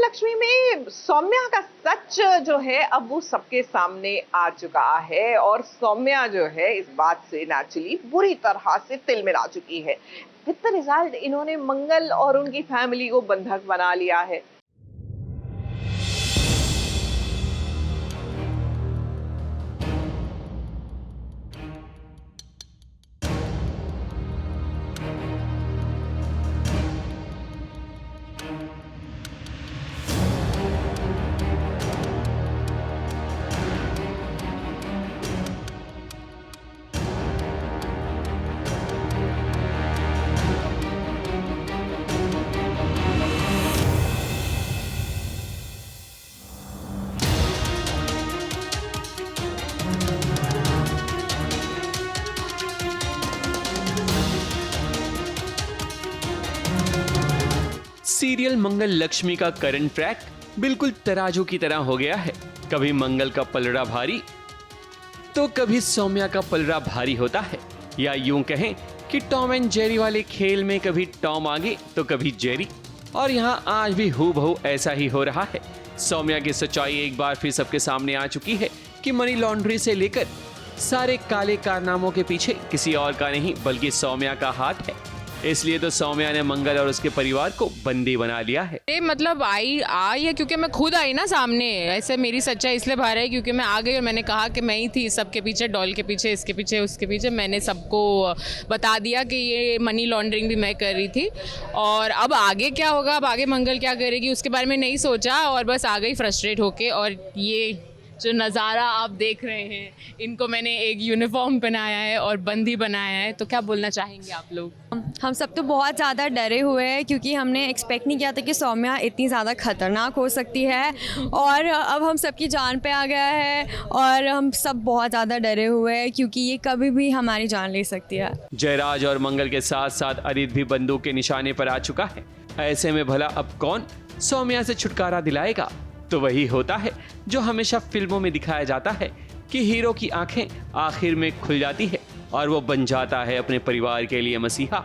लक्ष्मी में सौम्या का सच जो है अब वो सबके सामने आ चुका है और सौम्या जो है इस बात से नेचुरली बुरी तरह से तिलमिला चुकी है। विद द रिजल्ट इन्होंने मंगल और उनकी फैमिली को बंधक बना लिया है। सीरियल मंगल लक्ष्मी का करंट ट्रैक बिल्कुल तराजू की तरह हो गया है। कभी मंगल का पलड़ा भारी तो कभी सौम्या का पलड़ा भारी होता है, या यूं कहें कि टॉम एंड जेरी वाले खेल में कभी टॉम आगे तो कभी जेरी। और यहां आज भी हूबहू ऐसा ही हो रहा है। सौम्या की सच्चाई एक बार फिर सबके सामने आ चुकी है कि मनी लॉन्ड्री से लेकर सारे काले कारनामों के पीछे किसी और का नहीं बल्कि सौम्या का हाथ है। इसलिए तो सौम्या ने मंगल और उसके परिवार को बंदी बना लिया है। मतलब आई है क्योंकि मैं खुद आई ना सामने। ऐसे मेरी सच्चाई इसलिए बाहर है क्योंकि मैं आ गई और मैंने कहा कि मैं ही थी सबके पीछे, डॉल के पीछे, इसके पीछे, उसके पीछे। मैंने सबको बता दिया कि ये मनी लॉन्ड्रिंग भी मैं कर रही थी। और अब आगे क्या होगा, अब आगे मंगल क्या करेगी उसके बारे में नहीं सोचा और बस आ गई फ्रस्ट्रेट होके। और ये जो नज़ारा आप देख रहे हैं, इनको मैंने एक यूनिफॉर्म पहनाया है और बंदी बनाया है। तो क्या बोलना चाहेंगे आप लोग? हम सब तो बहुत ज़्यादा डरे हुए हैं क्योंकि हमने एक्सपेक्ट नहीं किया था कि सौम्या इतनी ज़्यादा ख़तरनाक हो सकती है। और अब हम सबकी जान पे आ गया है और हम सब बहुत ज़्यादा डरे हुए हैं क्योंकि ये कभी भी हमारी जान ले सकती है। जयराज और मंगल के साथ साथ आदित्य भी बंदूक के निशाने पर आ चुका है। ऐसे में भला अब कौन सौम्या से छुटकारा दिलाएगा? तो वही होता है जो हमेशा फिल्मों में दिखाया जाता है कि हीरो की आंखें आखिर में खुल जाती है और वो बन जाता है अपने परिवार के लिए मसीहा।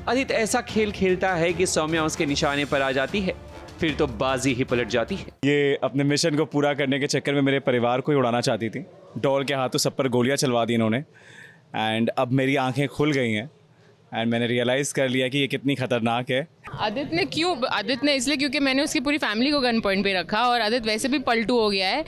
आदित्य ऐसा खेल खेलता है कि सौम्या उसके निशाने पर आ जाती है, फिर तो बाजी ही पलट जाती है। ये अपने मिशन को पूरा करने के चक्कर में मेरे परिवार को ही उड़ाना चाहती थी। डॉल के हाथों सब पर गोलियां चलवा दी इन्होंने। एंड अब मेरी आंखें खुल गई हैं एंड मैंने रियलाइज़ कर लिया कि ये कितनी खतरनाक है। आदित्य ने क्यों? आदित्य ने इसलिए क्योंकि मैंने उसकी पूरी फैमिली को गन पॉइंट पे रखा और आदित्य वैसे भी पलटू हो गया है।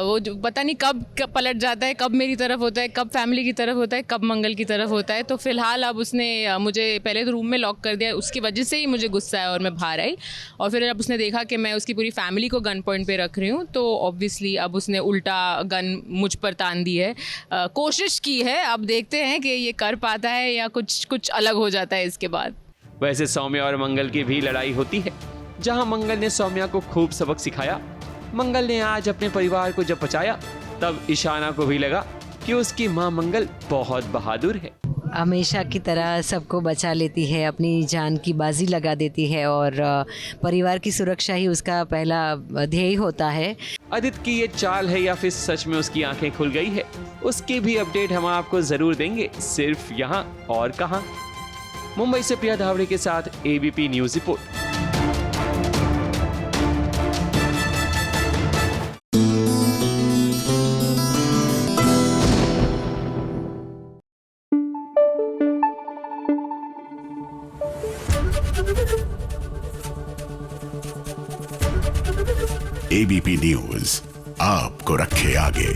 वो पता नहीं कब पलट जाता है, कब मेरी तरफ होता है, कब फैमिली की तरफ होता है, कब मंगल की तरफ होता है। तो फिलहाल अब उसने मुझे पहले तो रूम में लॉक कर दिया, उसकी वजह से ही मुझे गुस्सा है और मैं बाहर आई। और फिर जब उसने देखा कि मैं उसकी पूरी फैमिली को गन पॉइंट पे रख रही हूँ तो ऑब्वियसली अब उसने उल्टा गन मुझ पर तान दी है। कोशिश की है, अब देखते हैं कि ये कर पाता है या कुछ अलग हो जाता है इसके बाद। वैसे सौम्या और मंगल की भी लड़ाई होती है, जहां मंगल ने सौम्या को खूब सबक सिखाया। मंगल ने आज अपने परिवार को जब बचाया तब ईशाना को भी लगा कि उसकी मां मंगल बहुत बहादुर है। हमेशा की तरह सबको बचा लेती है, अपनी जान की बाजी लगा देती है और परिवार की सुरक्षा ही उसका पहला ध्येय होता है। आदित्य की ये चाल है या फिर सच में उसकी आंखें खुल गई है, उसकी भी अपडेट हम आपको जरूर देंगे, सिर्फ यहाँ और कहाँ। मुंबई से प्रिया धावड़े के साथ ABP news report. ABP news आपको रखे आगे।